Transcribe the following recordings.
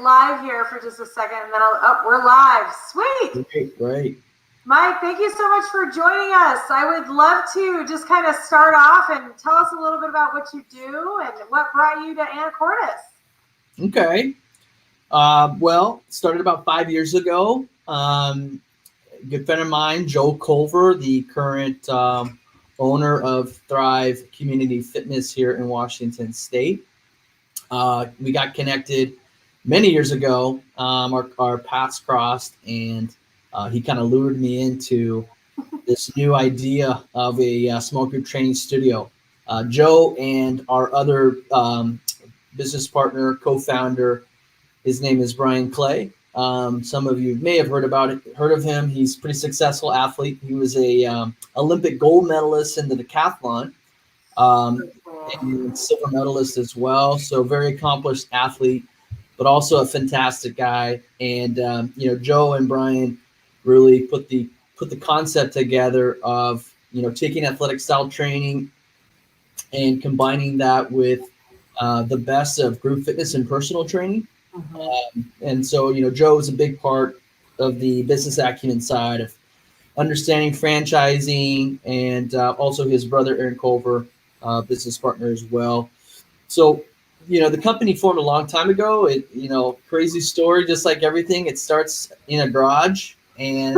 live here for just a second, and then we're live. Sweet. Great. Mike, thank you so much for joining us. I would love to just kind of start off and tell us a little bit about what you do and what brought you to Anacortes. Okay. Well, started about 5 years ago. A good friend of mine, Joe Culver, the current owner of Thrive Community Fitness here in Washington State. We got connected many years ago. Our paths crossed, and he kind of lured me into this new idea of a small group training studio. Joe and our other business partner, co-founder, his name is Brian Clay. Some of you may have heard of him. He's a pretty successful athlete. He was a Olympic gold medalist in the decathlon. And silver medalist as well. So very accomplished athlete, but also a fantastic guy. And Joe and Brian really put the concept together of taking athletic style training and combining that with the best of group fitness and personal training. And so Joe is a big part of the business acumen side of understanding franchising, and also his brother Aaron Culver, business partner as well. So, the company formed a long time ago. Crazy story, just like everything. It starts in a garage, and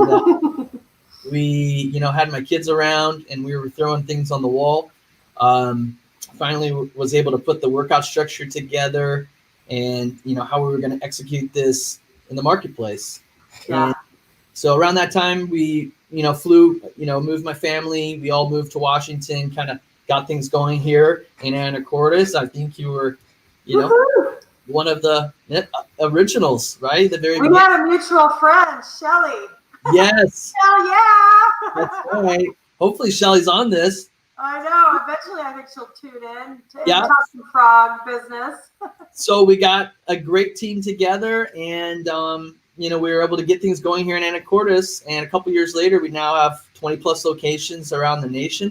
we, had my kids around, and we were throwing things on the wall. Finally was able to put the workout structure together, and how we were going to execute this in the marketplace. Yeah. And so around that time, we, flew, moved my family. We all moved to Washington, kind of got things going here in Anacortes. I think you were, one of the originals, right? The very beginning. Had a mutual friend, Shelly. Yes. Hell yeah. That's right. Hopefully Shelly's on this. I know. Eventually, I think she'll tune in to talk some frog business. So we got a great team together, and we were able to get things going here in Anacortes. And a couple years later, we now have 20 plus locations around the nation.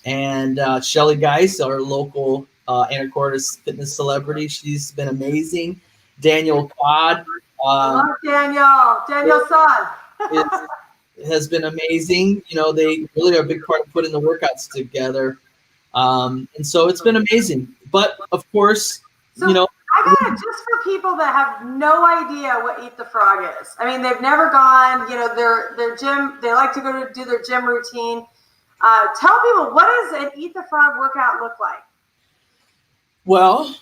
And Shelly Geis, our local Anacortes fitness celebrity, she's been amazing. Daniel Quad. I love Daniel's son. Has been amazing. They really are a big part of putting the workouts together. And so it's been amazing. But of course, I got it, just for people that have no idea what Eat the Frog is. I mean, they've never gone, their gym, they like to go to do their gym routine. Tell people, what does an Eat the Frog workout look like? Well,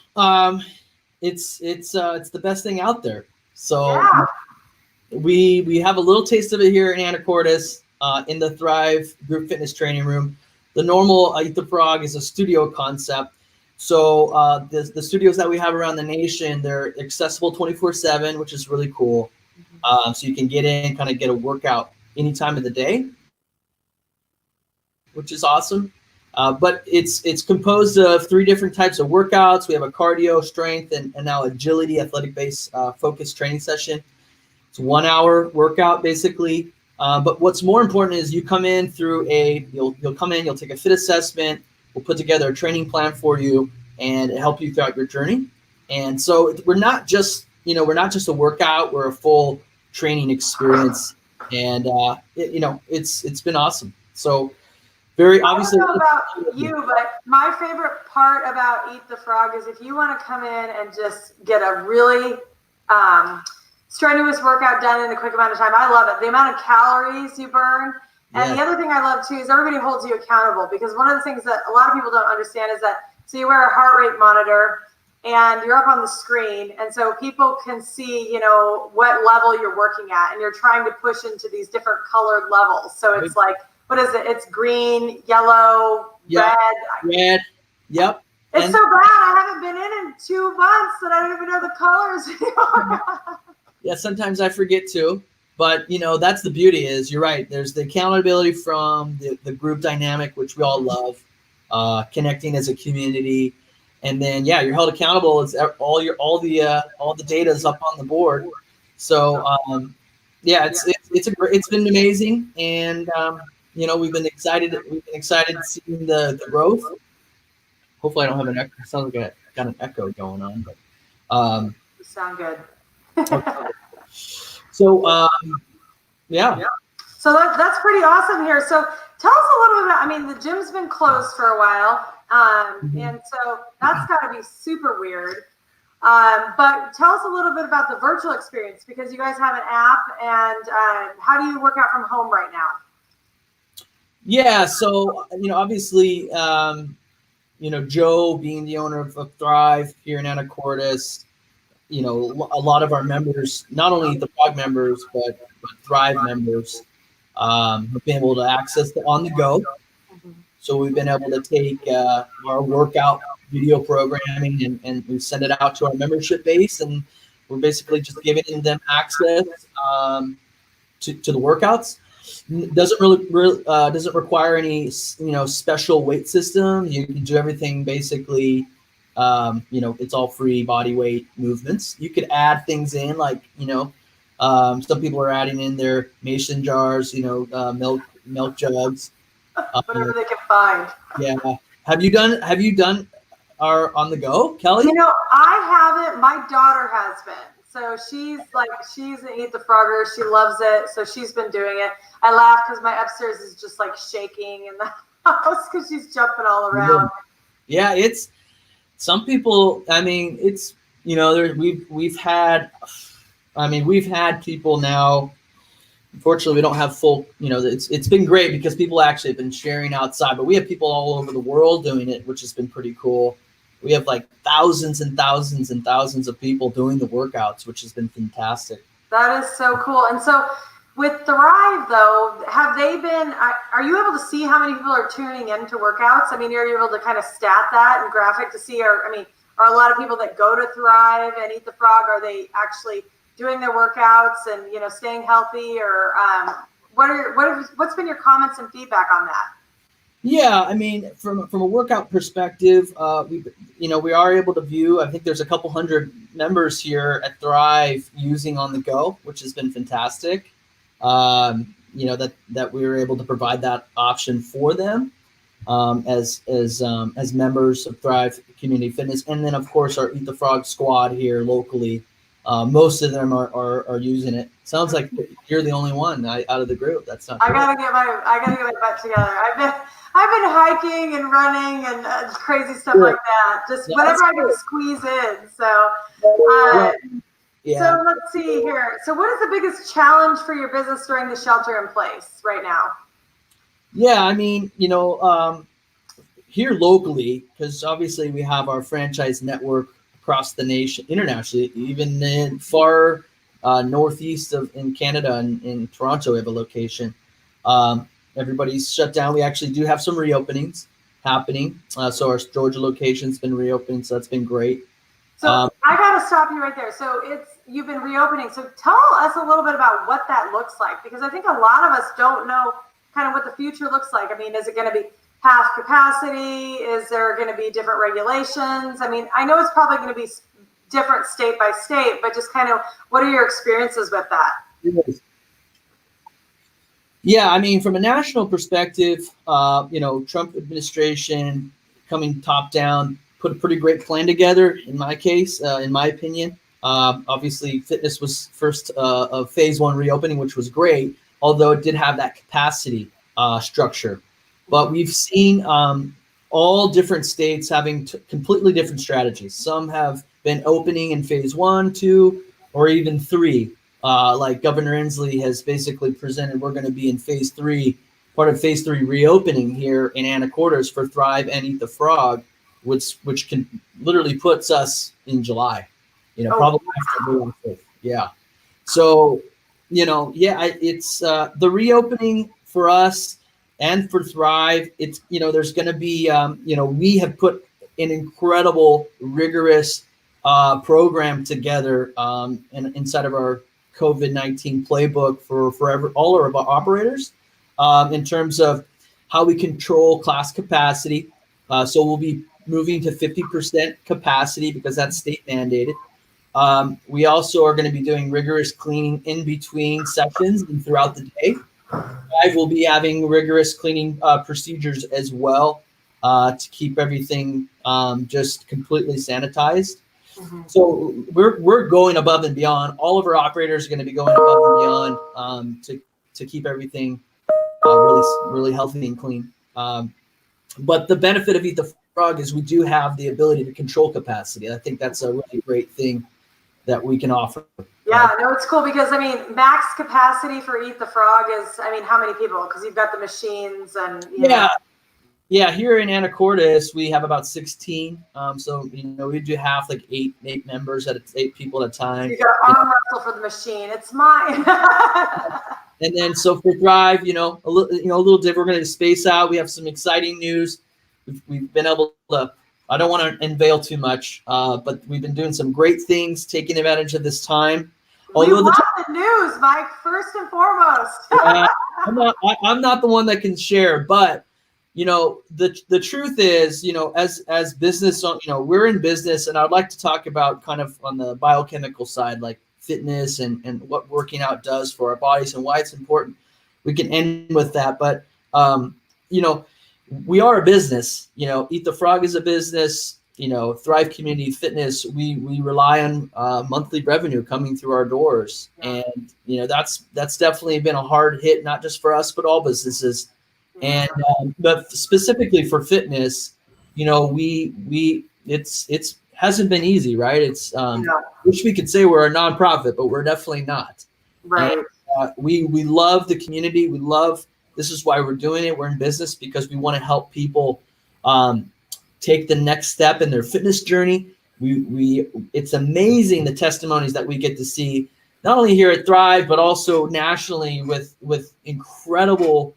it's the best thing out there. So yeah. We have a little taste of it here in Anacortes, in the Thrive Group Fitness Training Room. The normal Eat the Frog is a studio concept. So the studios that we have around the nation, they're accessible 24/7, which is really cool. So you can get in, kind of get a workout any time of the day, which is awesome. But it's composed of 3 different types of workouts. We have a cardio, strength, and now agility, athletic-based focused training session. It's a 1 hour workout basically. But what's more important is you come in through you'll come in, you'll take a fit assessment. We'll put together a training plan for you and help you throughout your journey. And so we're not just a workout, we're a full training experience. And it's been awesome. So very obviously. I don't know about you, but my favorite part about Eat the Frog is if you want to come in and just get a really strenuous workout done in a quick amount of time. I love it. The amount of calories you burn. And the other thing I love too is everybody holds you accountable, because one of the things that a lot of people don't understand is that, so you wear a heart rate monitor and you're up on the screen. And so people can see, what level you're working at, and you're trying to push into these different colored levels. So it's like, what is it? It's green, yellow, red. Red. Yep. It's so bad. I haven't been in 2 months that I don't even know the colors anymore. Yeah, sometimes I forget too. But, that's the beauty is, you're right. There's the accountability from the group dynamic, which we all love, connecting as a community. And then, you're held accountable. It's all the data is up on the board. So, it's been amazing. And, we've been excited seeing the growth. Hopefully I don't have an echo. It sounds like I got an echo going on, but you sound good. Okay. So, yeah. So that's pretty awesome here. So tell us a little bit about, I mean, the gym's been closed for a while. And so that's got to be super weird. But tell us a little bit about the virtual experience, because you guys have an app, and how do you work out from home right now? Yeah. So, obviously, Joe being the owner of Thrive here in Anacortes, a lot of our members, not only the Frog members, but Thrive members, have been able to access the on the go. So we've been able to take our workout video programming and we send it out to our membership base, and we're basically just giving them access to the workouts. Doesn't require any special weight system. You can do everything basically. It's all free body weight movements. You could add things in like some people are adding in their mason jars, milk jugs. Whatever they can find. Yeah. Have you done our on the go, Kelly? I haven't. My daughter has been. So she's an Eat the Frogger. She loves it. So she's been doing it. I laugh because my upstairs is just like shaking in the house because she's jumping all around. Yeah, it's some people. I mean, it's we've had people now. Unfortunately, we don't have full. It's been great because people actually have been sharing outside, but we have people all over the world doing it, which has been pretty cool. We have like thousands and thousands and thousands of people doing the workouts, which has been fantastic. That is so cool. And so with Thrive, though, have they been, are you able to see how many people are tuning in to workouts? I mean, are you able to kind of stat that and graphic to see, are a lot of people that go to Thrive and Eat the Frog, are they actually doing their workouts and, staying healthy, or what's been your comments and feedback on that? Yeah, I mean, from a workout perspective, we are able to view. I think there's a couple hundred members here at Thrive using on the go, which has been fantastic. That we were able to provide that option for them as members of Thrive Community Fitness, and then of course our Eat the Frog squad here locally. Most of them are using it. Sounds like you're the only one out of the group. That's not. I gotta get my butt together. I've been hiking and running and crazy stuff like that. Just whatever I can squeeze in. So, So let's see here. So, what is the biggest challenge for your business during the shelter in place right now? Yeah, I mean, here locally, because obviously we have our franchise network across the nation, internationally, even in far northeast in Canada and in Toronto, we have a location. Everybody's shut down. We actually do have some reopenings happening. So our Georgia location's been reopening, so that's been great. So I got to stop you right there. So you've been reopening. So tell us a little bit about what that looks like, because I think a lot of us don't know kind of what the future looks like. I mean, is it going to be half capacity? Is there going to be different regulations? I mean, I know it's probably going to be different state by state, but just kind of what are your experiences with that? Yeah, I mean, from a national perspective, Trump administration coming top down put a pretty great plan together. In my case, in my opinion, obviously fitness was first of phase one reopening, which was great, although it did have that capacity structure. But we've seen all different states having completely different strategies. Some have been opening in phase 1, 2, or even 3. Like Governor Inslee has basically presented, we're going to be in phase 3, part of phase 3 reopening here in Anacortes for Thrive and Eat the Frog, which can literally puts us in July, probably after July 5th. Yeah. So, it's the reopening for us and for Thrive. It's, there's going to be, we have put an incredible, rigorous program together inside of our COVID-19 playbook for all of our operators in terms of how we control class capacity. So we'll be moving to 50% capacity because that's state mandated. We also are going to be doing rigorous cleaning in between sessions and throughout the day. Thrive will be having rigorous cleaning procedures as well to keep everything just completely sanitized. So we're going above and beyond. All of our operators are going to be going above and beyond to keep everything really healthy and clean. But the benefit of Eat the Frog is we do have the ability to control capacity. I think that's a really great thing that we can offer. Yeah, no, it's cool because, I mean, max capacity for Eat the Frog is, I mean, how many people? Because you've got the machines and, you know. Yeah, here in Anacortes, we have about 16. So, we do have like eight members at 8 people at a time. You got to arm wrestle for the machine. It's mine. And then, so for Thrive, a little different. We're going to space out. We have some exciting news. We've been able to, I don't want to unveil too much, but we've been doing some great things, taking advantage of this time. We want the news, Mike, first and foremost. I'm not the one that can share, but the truth is, as business, we're in business, and I'd like to talk about kind of on the biochemical side, like fitness and what working out does for our bodies and why it's important. We can end with that, but we are a business. Eat the Frog is a business. Thrive Community Fitness, we rely on monthly revenue coming through our doors, and that's definitely been a hard hit, not just for us but all businesses. And but specifically for fitness, it's hasn't been easy, right? It's wish we could say we're a nonprofit, but we're definitely not. Right. And, we love the community. This is why we're doing it. We're in business because we want to help people take the next step in their fitness journey. It's amazing the testimonies that we get to see, not only here at Thrive, but also nationally with incredible,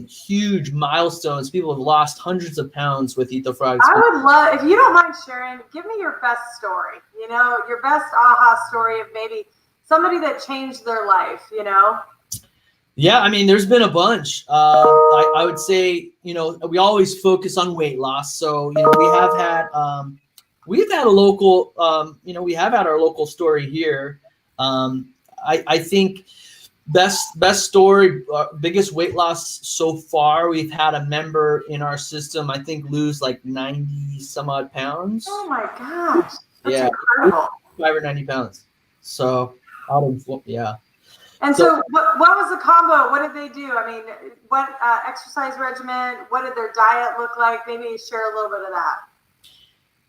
huge milestones. People have lost hundreds of pounds with Eat the Frog. I would love, if you don't mind sharing, give me your best story, your best aha story of maybe somebody that changed their life, Yeah, I mean, there's been a bunch. I would say, we always focus on weight loss. So, we've had a local, we have had our local story here. I think best story, biggest weight loss so far. We've had a member in our system, I think, lose like 90 some odd pounds. Oh my gosh. That's incredible. 5 or 90 pounds. So yeah. And so what was the combo? What did they do? I mean, what exercise regimen? What did their diet look like? Maybe share a little bit of that.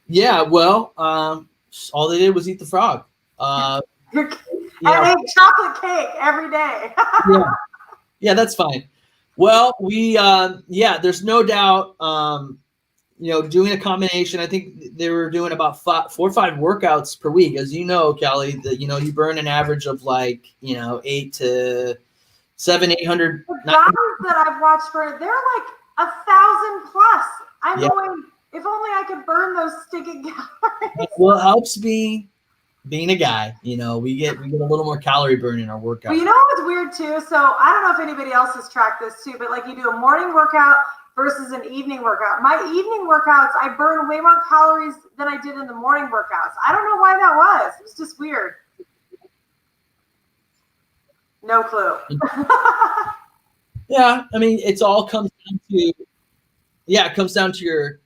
Yeah, well, all they did was Eat the Frog. And ate chocolate cake every day. Yeah, that's fine. Well, there's no doubt, doing a combination. I think they were doing about 4 or 5 workouts per week. As you know, Kelly, that, you burn an average of like, 800 to 800. The guys that I've watched they're like 1,000 plus. I'm going, if only I could burn those stinking calories. Well, it helps me being a guy, we get a little more calorie burn in our workout. Well, what's weird too? So I don't know if anybody else has tracked this too, but like you do a morning workout versus an evening workout. My evening workouts, I burn way more calories than I did in the morning workouts. I don't know why that was. It was just weird. No clue. Yeah, I mean, it comes down to your,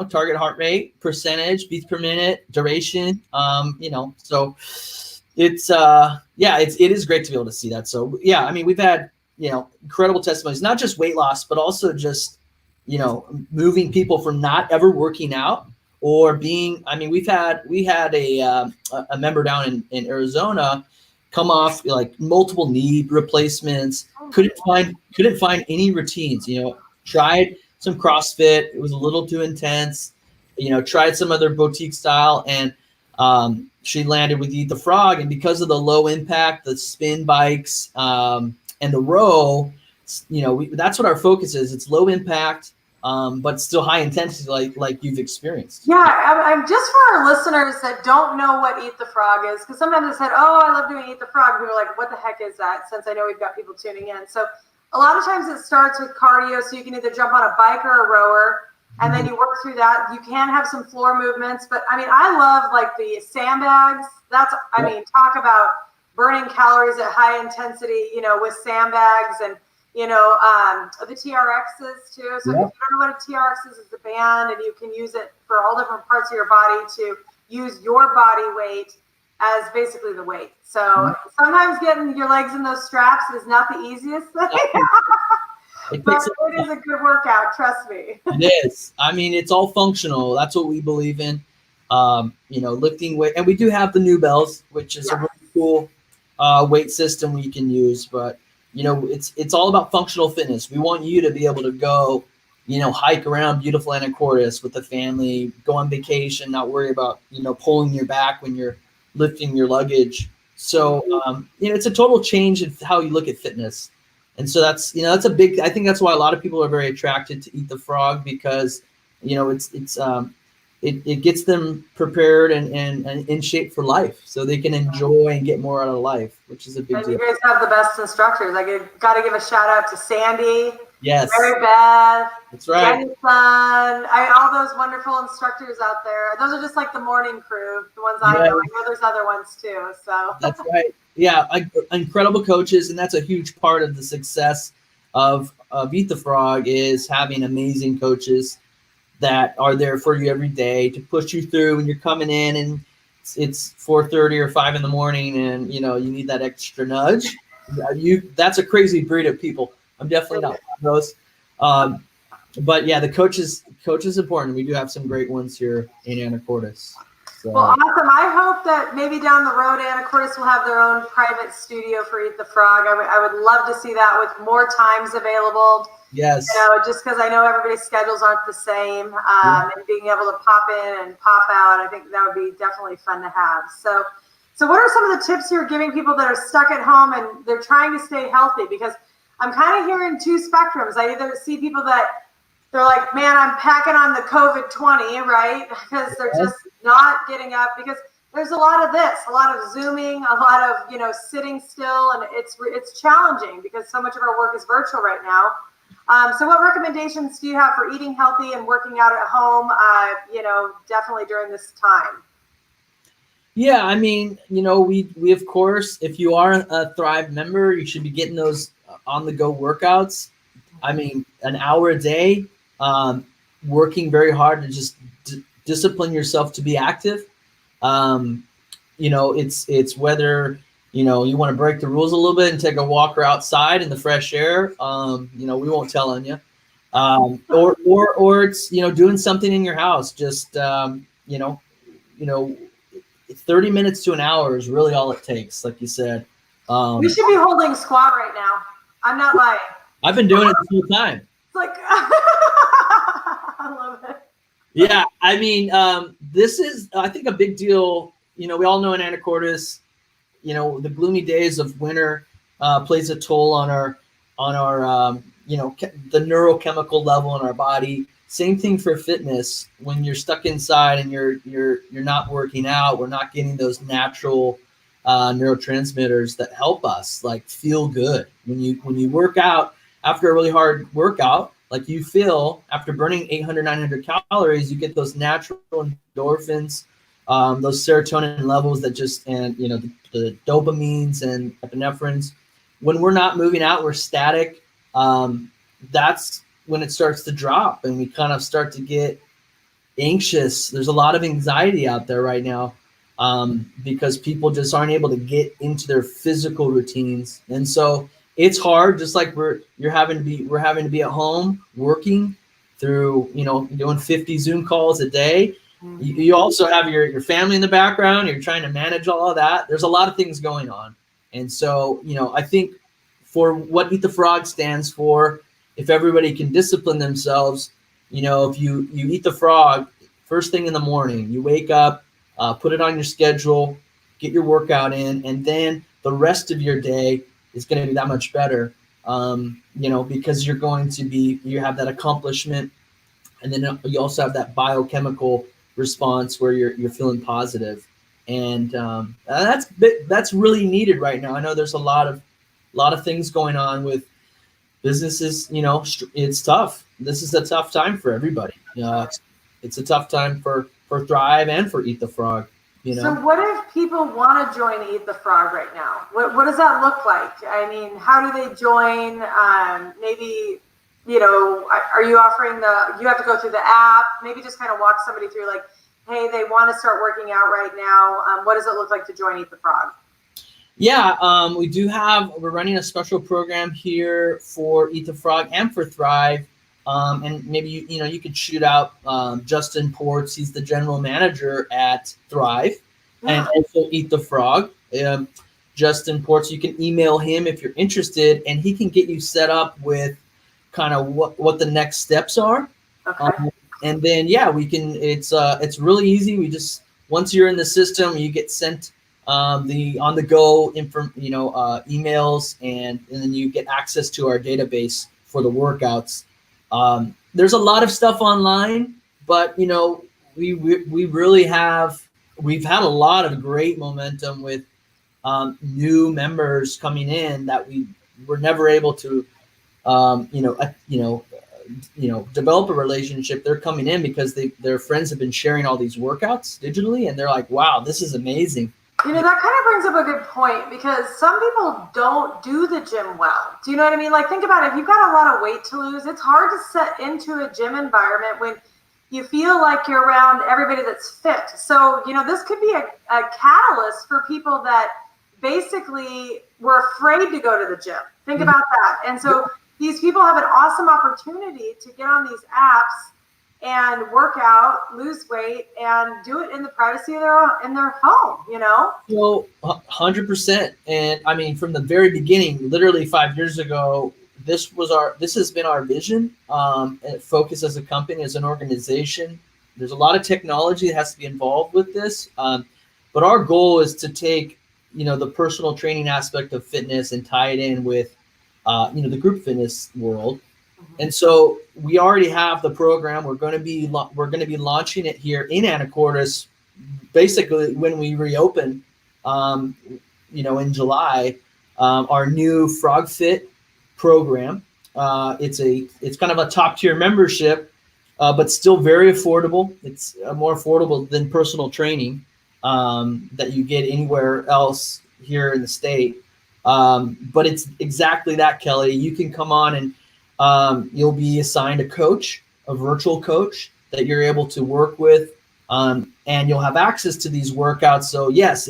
target heart rate, percentage, beats per minute, duration, so it's, it is great to be able to see that. So yeah, I mean, we've had, incredible testimonies, not just weight loss, but also just, moving people from not ever working out or being, I mean, we had a member down in Arizona come off like multiple knee replacements, couldn't find any routines, tried some CrossFit. It was a little too intense, tried some other boutique style, and she landed with Eat the Frog. And because of the low impact, the spin bikes, and the row, that's what our focus is. It's low impact, but still high intensity, like you've experienced. Yeah, I'm just for our listeners that don't know what Eat the Frog is, because sometimes I said, "Oh, I love doing Eat the Frog." People are like, "What the heck is that?" Since I know we've got people tuning in, so a lot of times it starts with cardio, so you can either jump on a bike or a rower, and then you work through that. You can have some floor movements, but I mean, I love like the sandbags. Talk about burning calories at high intensity, with sandbags and, the TRXs too. So if you don't know what a TRX is, it's a band, and you can use it for all different parts of your body to use your body weight as basically the weight. So sometimes getting your legs in those straps is not the easiest thing. But it is a good workout, trust me. It is. I mean, it's all functional. That's what we believe in. Lifting weight, and we do have the new bells, which is a really cool weight system we can use. But it's all about functional fitness. We want you to be able to go, hike around beautiful Anacortes with the family, go on vacation, not worry about pulling your back when you're lifting your luggage. So it's a total change in how you look at fitness. And so that's a big, I think that's why a lot of people are very attracted to Eat the Frog, because, it gets them prepared and in shape for life, so they can enjoy and get more out of life, which is a big deal. You guys have the best instructors. I got to give a shout out to Sandy. Yes. Mary Beth. That's right. Jenny Sun. All those wonderful instructors out there. Those are just like the morning crew, the ones I know. I know there's other ones too. So that's right. Yeah, incredible coaches, and that's a huge part of the success of Eat the Frog, is having amazing coaches that are there for you every day to push you through when you're coming in and it's 4:30 or 5 in the morning, and you need that extra nudge. That's a crazy breed of people. I'm definitely not one of those. But yeah, the coach is important. We do have some great ones here in Anacortes. So. Well, awesome. I hope that maybe down the road, Anacortes will have their own private studio for Eat the Frog. I would love to see that with more times available. Yes. Just because I know everybody's schedules aren't the same, and being able to pop in and pop out, I think that would be definitely fun to have. So what are some of the tips you're giving people that are stuck at home and they're trying to stay healthy? Because I'm kind of hearing two spectrums. I either see people that they're like, man, I'm packing on the COVID-20, right? Because they're just not getting up, because there's a lot of this, a lot of Zooming, a lot of, sitting still. And it's challenging because so much of our work is virtual right now. So what recommendations do you have for eating healthy and working out at home, definitely during this time? Yeah, I mean, we of course, if you are a Thrive member, you should be getting those on-the-go workouts. I mean, an hour a day, working very hard to just discipline yourself to be active. It's whether you want to break the rules a little bit and take a walk outside in the fresh air. We won't tell on you. Or it's doing something in your house. Just 30 minutes to an hour is really all it takes, like you said. We should be holding squat right now. I'm not lying. I've been doing it the whole time. It's like I love it. Yeah, I mean, this is, I think, a big deal. We all know in Anacortes, the gloomy days of winter plays a toll on our the neurochemical level in our body. Same thing for fitness. When you're stuck inside and you're not working out, we're not getting those natural neurotransmitters that help us feel good. When you work out after a really hard workout, like you feel after burning 800, 900 calories, you get those natural endorphins, those serotonin levels that the dopamines and epinephrines. When we're not moving out, we're static. That's when it starts to drop and we kind of start to get anxious. There's a lot of anxiety out there right now because people just aren't able to get into their physical routines. And so it's hard, just like we're having to be at home working through, doing 50 Zoom calls a day. You also have your family in the background. You're trying to manage all of that. There's a lot of things going on. And so, I think for what Eat the Frog stands for, if everybody can discipline themselves, if you eat the frog first thing in the morning, you wake up, put it on your schedule, get your workout in, and then the rest of your day is going to be that much better, because you have that accomplishment, and then you also have that biochemical response where you're feeling positive, and that's really needed right now. I know there's a lot of things going on with businesses. It's tough. This is a tough time for everybody. It's a tough time for Thrive and for Eat the Frog. So what if people want to join Eat the Frog right now? What does that look like? I mean, how do they join? Maybe, are you offering you have to go through the app? Maybe just kind of walk somebody through hey, they want to start working out right now, what does it look like to join Eat the Frog? Yeah, we're running a special program here for Eat the Frog and for Thrive. And maybe you could shoot out Justin Ports. He's the general manager at Thrive and also Eat the Frog. Justin Ports, you can email him if you're interested, and he can get you set up with kind of what the next steps are. Okay. And then we can. It's really easy. We just, once you're in the system, you get sent the on the go emails, and then you get access to our database for the workouts. There's a lot of stuff online, but we really we've had a lot of great momentum with new members coming in that we were never able to develop a relationship. They're coming in because their friends have been sharing all these workouts digitally, and they're like, wow, this is amazing. That kind of brings up a good point, because some people don't do the gym well. Do you know what I mean? Like, think about it. If you've got a lot of weight to lose, it's hard to set into a gym environment when you feel like you're around everybody that's fit. So, this could be a catalyst for people that basically were afraid to go to the gym. Think about that. And so these people have an awesome opportunity to get on these apps and work out, lose weight, and do it in the privacy of their home, Well, 100%. And I mean, from the very beginning, literally 5 years ago, this has been our vision. And Focus as a company, as an organization. There's a lot of technology that has to be involved with this. But our goal is to take, the personal training aspect of fitness and tie it in with, the group fitness world. And so we already have the program. We're going to be launching it here in Anacortes, basically when we reopen, in July. Our new Frog Fit program. It's kind of a top tier membership, but still very affordable. It's more affordable than personal training that you get anywhere else here in the state. But it's exactly that, Kelly. You can come on and you'll be assigned a coach, a virtual coach that you're able to work with, and you'll have access to these workouts. So yes,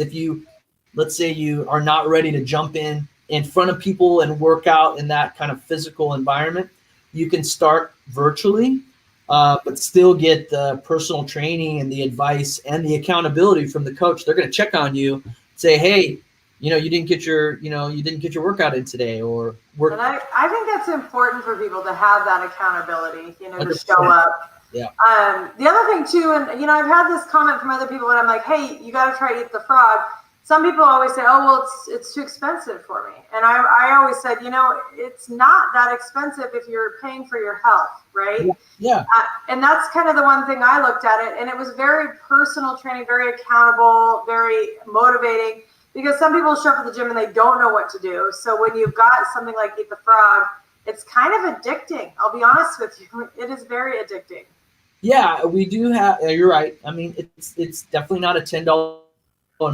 let's say you are not ready to jump in front of people and work out in that kind of physical environment, you can start virtually, but still get the personal training and the advice and the accountability from the coach. They're going to check on you, say, hey, you didn't get your workout in today, or work. And I think that's important for people to have that accountability, to show up. Yeah. The other thing too, and I've had this comment from other people when I'm like, hey, you got to try Eat the Frog. Some people always say, oh, well, it's too expensive for me. And I always said, it's not that expensive if you're paying for your health, right? Yeah. And that's kind of the one thing I looked at it. And it was very personal training, very accountable, very motivating, because some people show up at the gym and they don't know what to do. So when you've got something like Eat the Frog, it's kind of addicting. I'll be honest with you. It is very addicting. Yeah, we do have, you're right. I mean, it's definitely not a $10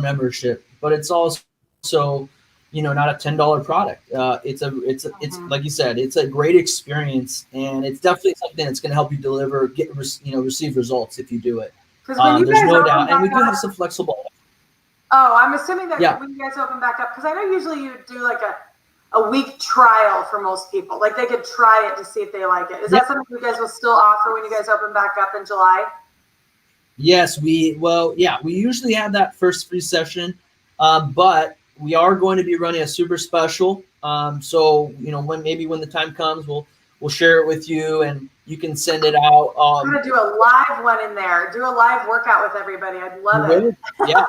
membership, but it's also, not a $10 product. It's like you said, it's a great experience, and it's definitely something that's going to help you receive results if you do it. There's no doubt. And we do have some flexible. Oh, I'm assuming that when you guys open back up, because I know usually you do like a week trial for most people. Like they could try it to see if they like it. Is that something you guys will still offer when you guys open back up in July? Yes, we usually have that first free session, but we are going to be running a super special. So when the time comes, we'll share it with you, and you can send it out. I'm gonna do a live one in there. Do a live workout with everybody. I'd love it. Yeah.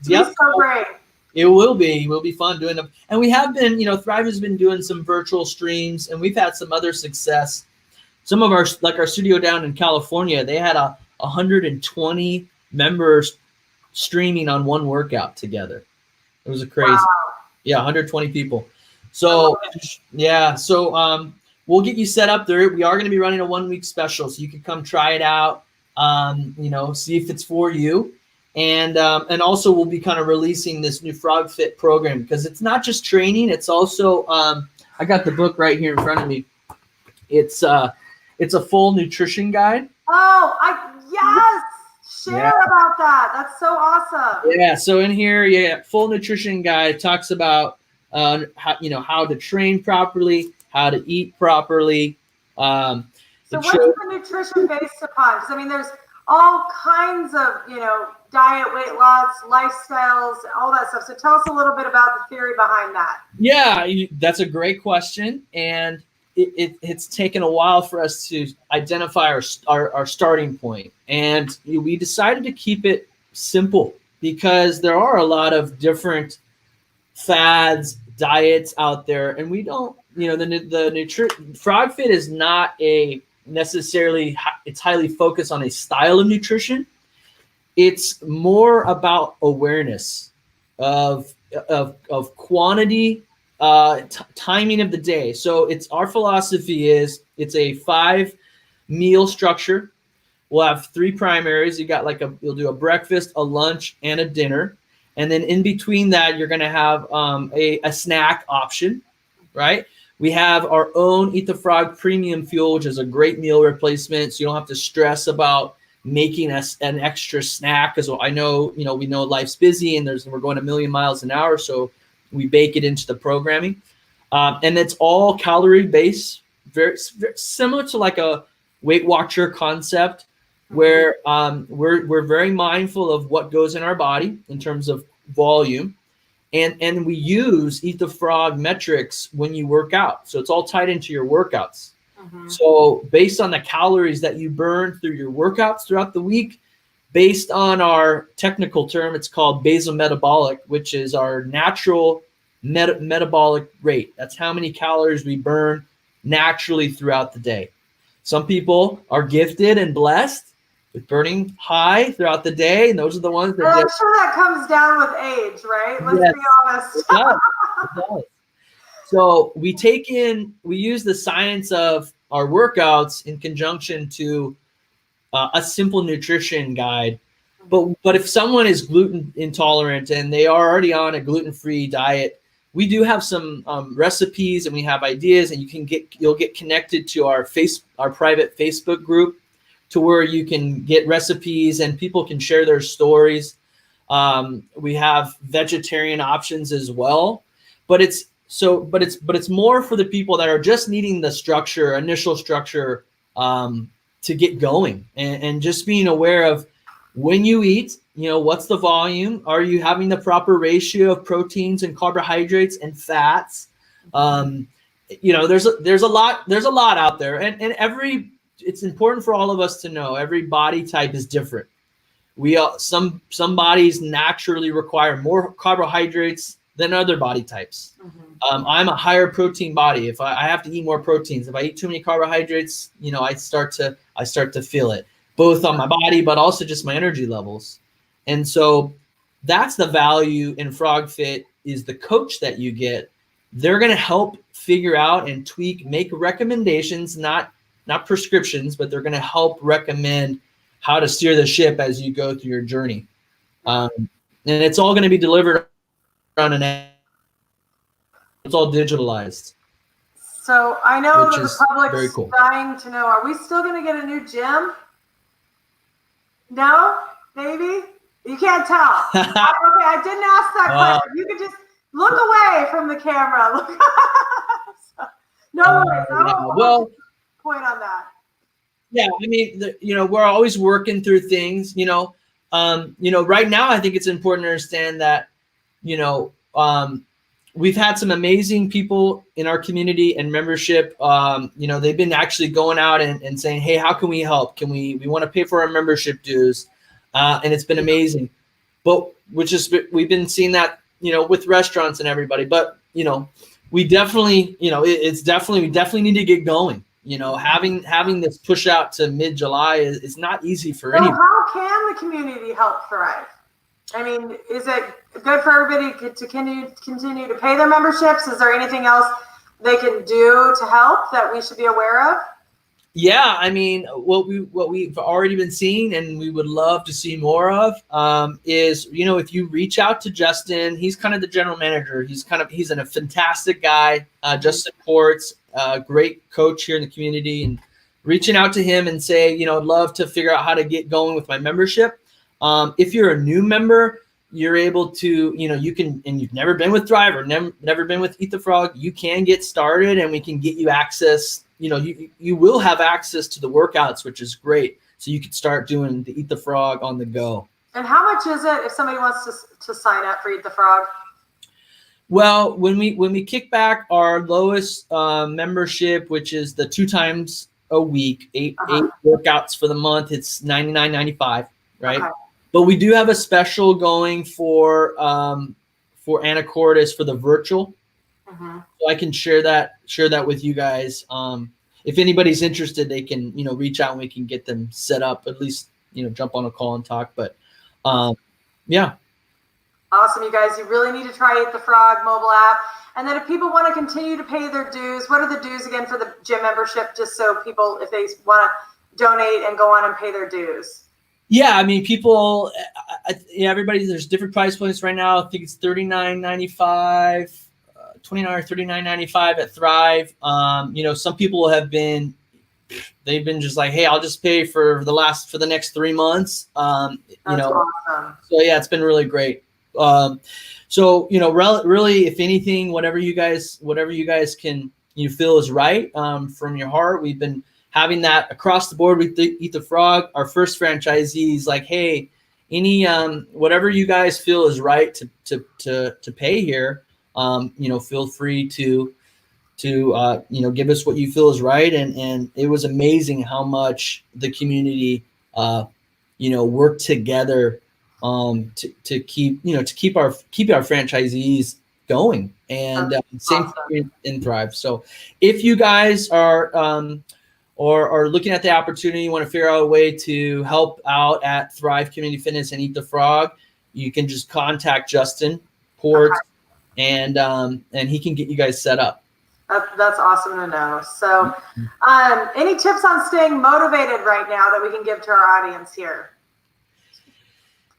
It's so great. It will be. It will be fun doing them. And we have been, Thrive has been doing some virtual streams, and we've had some other success. Some of our studio down in California, they had 120 members streaming on one workout together. It was crazy. Wow. Yeah, 120 people. So we'll get you set up there. We are going to be running a 1 week special, so you can come try it out. See if it's for you. And also we'll be kind of releasing this new Frog Fit program, because it's not just training. It's also I got the book right here in front of me. It's a full nutrition guide. Oh, yes. Share about that. That's so awesome. Yeah. So in here, full nutrition guide talks about how to train properly, how to eat properly. So what's the nutrition based upon? Because I mean, there's all kinds of diet, weight loss, lifestyles, all that stuff. So tell us a little bit about the theory behind that. Yeah, that's a great question, and it's taken a while for us to identify our starting point, and we decided to keep it simple because there are a lot of different fads, diets out there, and we don't, Frog Fit is not a necessarily, it's highly focused on a style of nutrition. It's more about awareness of quantity, timing of the day. So our philosophy is it's a 5-meal structure. We'll have 3 primaries. You'll do a breakfast, a lunch, and a dinner. And then in between that, you're going to have a snack option, right? We have our own Eat the Frog Premium Fuel, which is a great meal replacement. So you don't have to stress about making us an extra snack. Because I know, we know life's busy and we're going a million miles an hour. So we bake it into the programming. And it's all calorie based, very, very similar to like a Weight Watcher concept, where we're very mindful of what goes in our body in terms of volume, and we use Eat the Frog metrics when you work out. So it's all tied into your workouts. So based on the calories that you burn through your workouts throughout the week, based on our technical term, it's called basal metabolic, which is our natural metabolic rate. That's how many calories we burn naturally throughout the day. Some people are gifted and blessed with burning high throughout the day, and those are the ones that. I'm sure that comes down with age, right? Let's be honest. It does. It does. So we use the science of our workouts in conjunction to a simple nutrition guide. But if someone is gluten intolerant and they are already on a gluten-free diet, we do have some recipes and we have ideas, and you'll get connected to our private Facebook group, to where you can get recipes and people can share their stories. We have vegetarian options as well, but it's more for the people that are just needing the initial structure, to get going, and just being aware of when you eat, what's the volume? Are you having the proper ratio of proteins and carbohydrates and fats? There's a lot out there, and it's important for all of us to know every body type is different. Some bodies naturally require more carbohydrates than other body types. I'm a higher protein body. If I have to eat more proteins, if I eat too many carbohydrates, I start to feel it, both on my body, but also just my energy levels. And so that's the value in Frog Fit, is the coach that you get. They're going to help figure out and tweak, make recommendations, not prescriptions, but they're going to help recommend how to steer the ship as you go through your journey. And it's all going to be delivered on it's all digitalized. So I know that the public's cool. dying to know, are we still going to get a new gym? No? Maybe? You can't tell. Okay, I didn't ask that question. You could just look away from the camera. No worries. I won't point on that. Yeah, I mean, we're always working through things. Right now, I think it's important to understand that, we've had some amazing people in our community and membership. They've been actually going out and saying, hey, how can we help? We want to pay for our membership dues. And it's been amazing. But we've been seeing that, with restaurants and everybody. But, we definitely, we definitely need to get going. Having this push out to mid-July is not easy for anyone. How can the community help thrive? I mean, is it good for everybody to continue to pay their memberships? Is there anything else they can do to help that we should be aware of? Yeah, I mean, what we've already been seeing, and we would love to see more of, is if you reach out to Justin, he's kind of the general manager. He's a fantastic guy. Just supports, great coach here in the community, and reaching out to him and say, I'd love to figure out how to get going with my membership. If you're a new member, you're able to, you can, and you've never been with Thrive or never been with Eat the Frog, you can get started and we can get you access. You will have access to the workouts, which is great. So you can start doing the Eat the Frog on the go. And how much is it if somebody wants to sign up for Eat the Frog? Well, when we kick back our lowest membership, which is the 2 times a week, eight workouts for the month, it's $99.95, right? Okay. But we do have a special going for Anacortes for the virtual. So I can share that with you guys. If anybody's interested, they can reach out and we can get them set up. At least jump on a call and talk. But yeah. Awesome, you guys. You really need to try Eat the Frog mobile app. And then if people want to continue to pay their dues, what are the dues again for the gym membership? Just so people, if they want to donate and go on and pay their dues. Yeah, I mean, people, everybody, there's different price points right now. I think it's $39.95, $29 or $39.95 at Thrive. Some people they've been just like, hey, I'll just pay for the next 3 months. That's awesome. So yeah, it's been really great. Really, if anything, whatever you guys can feel is right from your heart. We've been having that across the board with Eat the Frog. Our first franchisees like, hey, any whatever you guys feel is right to pay here. Feel free to give us what you feel is right. And it was amazing how much the community worked together to keep our franchisees going, and same thing in Thrive. So if you guys are looking at the opportunity, you want to figure out a way to help out at Thrive Community Fitness and Eat the Frog, you can just contact Justin Ports, and he can get you guys set up. That's awesome to know. So any tips on staying motivated right now that we can give to our audience here?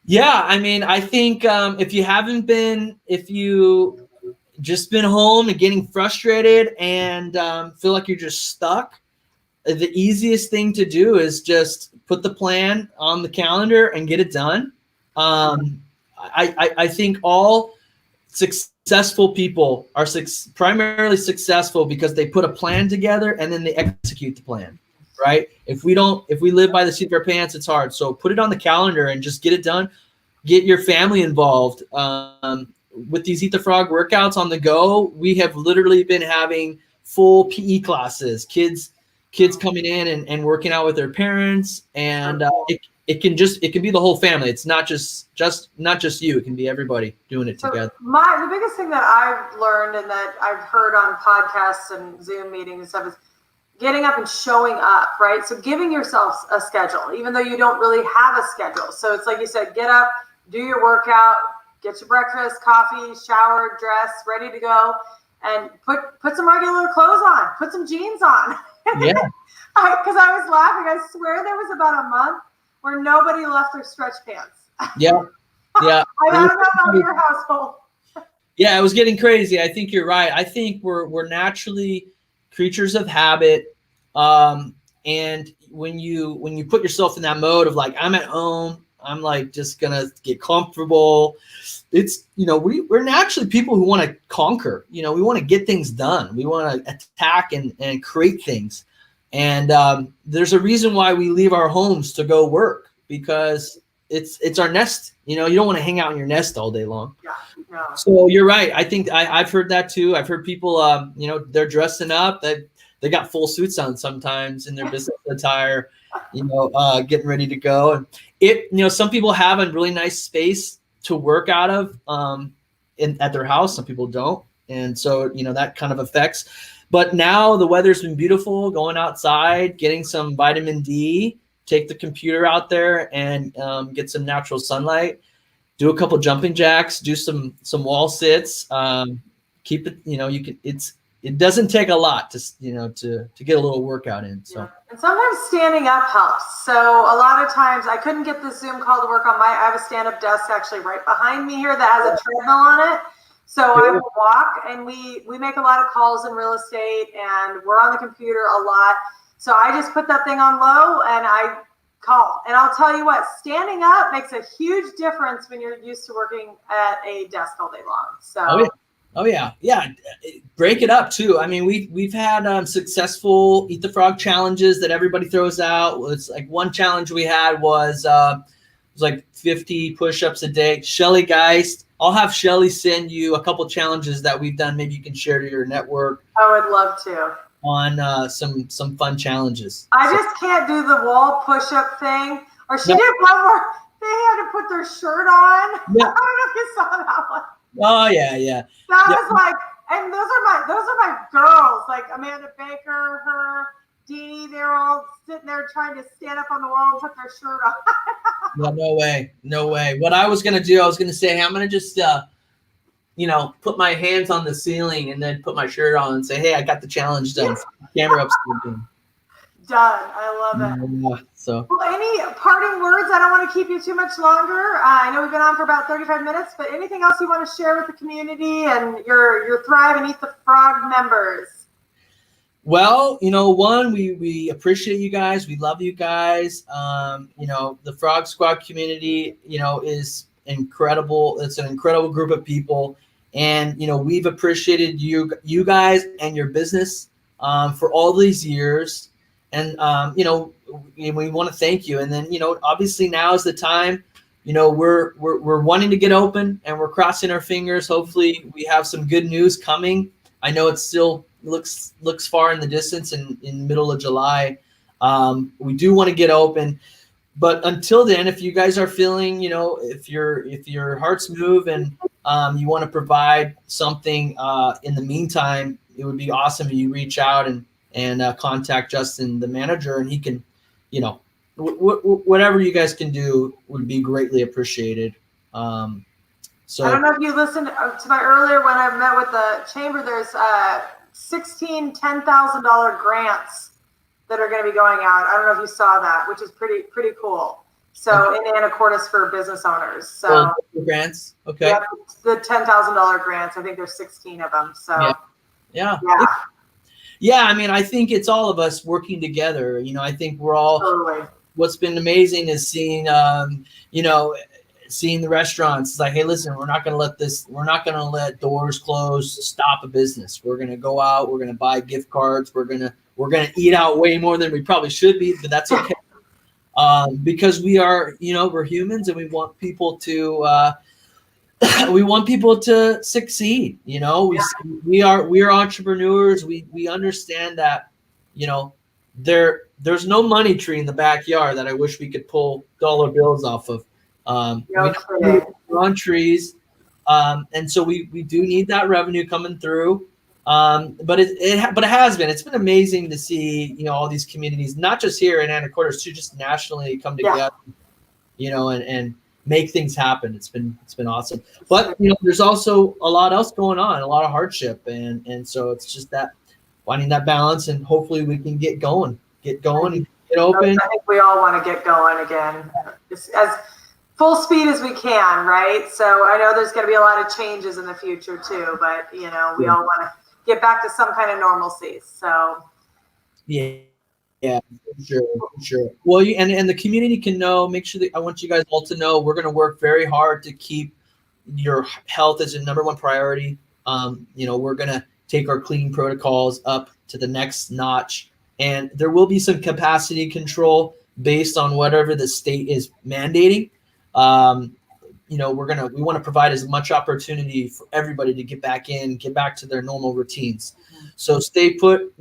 Yeah, I mean, I think if you just been home and getting frustrated and feel like you're just stuck, the easiest thing to do is just put the plan on the calendar and get it done. I think all successful people are primarily successful because they put a plan together and then they execute the plan. Right? If we live by the seat of our pants, it's hard. So put it on the calendar and just get it done. Get your family involved. With these Eat the Frog workouts on the go, we have literally been having full PE classes, kids coming in and working out with their parents. And it can be the whole family. It's not just you. It can be everybody doing it together. The biggest thing that I've learned and that I've heard on podcasts and Zoom meetings and stuff is getting up and showing up, right? So giving yourself a schedule, even though you don't really have a schedule. So it's like you said, get up, do your workout, get your breakfast, coffee, shower, dress, ready to go, and put some regular clothes on, put some jeans on. Yeah. Because I was laughing. I swear there was about a month where nobody left their stretch pants. Yeah. Yeah. I don't know about your household. Yeah, it was getting crazy. I think you're right. I think we're naturally creatures of habit, and when you put yourself in that mode of like, I'm at home, I'm like just gonna get comfortable. It's we're naturally people who want to conquer. We want to get things done. We want to attack and create things. And there's a reason why we leave our homes to go work, because it's our nest. You don't want to hang out in your nest all day long. Yeah. No. So you're right. I think I've heard that too. I've heard people, they're dressing up. They got full suits on sometimes in their business attire, getting ready to go. And some people have a really nice space to work out of at their house. Some people don't, and so that kind of affects. But now the weather's been beautiful. Going outside, getting some vitamin D. Take the computer out there and get some natural sunlight. Do a couple jumping jacks. Do some wall sits. Keep it. You can. It doesn't take a lot to get a little workout in. So. Yeah. And sometimes standing up helps. So a lot of times I couldn't get this Zoom call to work on I have a stand-up desk actually right behind me here that has a treadmill on it. So I will walk, and we make a lot of calls in real estate, and we're on the computer a lot. So I just put that thing on low, and I call. And I'll tell you what, standing up makes a huge difference when you're used to working at a desk all day long. So. Oh yeah. Break it up too. I mean, we've had successful Eat the Frog challenges that everybody throws out. It's like one challenge we had was like 50 push-ups a day. Shelly Geist, I'll have Shelly send you a couple challenges that we've done. Maybe you can share to your network. I would love to. On some fun challenges. I just can't do the wall push-up thing. Or she did one where they had to put their shirt on. Yeah. I don't know if you saw that one. Oh yeah. That was like, and those are my girls, like Amanda Baker, her, Dee. They're all sitting there trying to stand up on the wall and put their shirt on. Yeah, no way. What I was gonna do, I was gonna say, hey, I'm gonna just put my hands on the ceiling and then put my shirt on and say, hey, I got the challenge done. Camera up. Done. I love it. Yeah, so. Well, any parting words? I don't want to keep you too much longer. I know we've been on for about 35 minutes, but anything else you want to share with the community and your Thrive and Eat the Frog members? Well, one, we appreciate you guys. We love you guys. The Frog Squad community, is incredible. It's an incredible group of people. And, we've appreciated you guys and your business for all these years. And, we want to thank you. And then, obviously now is the time, we're wanting to get open and we're crossing our fingers. Hopefully we have some good news coming. I know it still looks far in the distance in middle of July. We do want to get open. But until then, if you guys are feeling, if your hearts move and you want to provide something in the meantime, it would be awesome if you reach out and contact Justin, the manager, and he can, whatever you guys can do would be greatly appreciated. So I don't know if you listened to my earlier when I met with the chamber. There's 16 $10,000 grants that are going to be going out. I don't know if you saw that, which is pretty cool. So in Anacortes for business owners. So grants, okay. Yep, the $10,000 grants. I think there's 16 of them. So yeah. I mean, I think it's all of us working together. I think we're all. Totally. What's been amazing is seeing, seeing the restaurants. It's like, hey, listen, we're not going to let doors close stop a business. We're going to go out. We're going to buy gift cards. We're going to eat out way more than we probably should be, but that's okay. Because we are, we're humans and we want people to, succeed. We are entrepreneurs. We understand that, there's no money tree in the backyard that I wish we could pull dollar bills off of. We're on trees. And so we do need that revenue coming through. But it has been. It's been amazing to see, all these communities, not just here in Anacortes, too, just nationally come together, and make things happen. It's been awesome. But there's also a lot else going on, a lot of hardship, and so it's just that finding that balance, and hopefully we can get going and get open. I think we all want to get going again, as full speed as we can, right? So I know there's going to be a lot of changes in the future too, but we all want to get back to some kind of normalcy. So yeah, for sure. Well, and the community can know. Make sure that I want you guys all to know we're going to work very hard to keep your health as a number one priority. We're going to take our cleaning protocols up to the next notch, and there will be some capacity control based on whatever the state is mandating. We want to provide as much opportunity for everybody to get back to their normal routines. So stay put,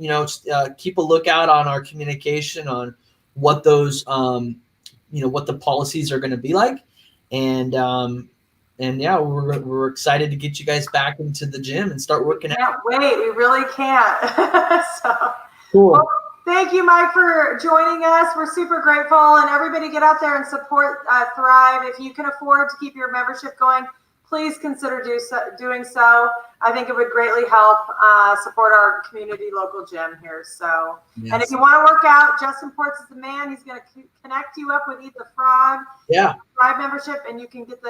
keep a lookout on our communication on what those, what the policies are going to be like. And yeah, we're excited to get you guys back into the gym and start working out. Can't wait. We really can't. So cool. Well, thank you, Mike, for joining us. We're super grateful, and everybody get out there and support Thrive. If you can afford to keep your membership going, please consider doing so. I think it would greatly help support our community local gym here. So, yes. And if you want to work out, Justin Ports is the man. He's going to connect you up with Eat the Frog, Thrive membership, and you can get the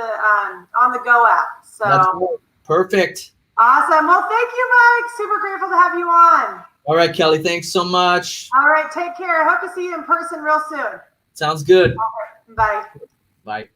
on the go app. So that's cool. Perfect. Awesome. Well, thank you, Mike. Super grateful to have you on. All right, Kelly. Thanks so much. All right. Take care. I hope to see you in person real soon. Sounds good. Bye. Bye.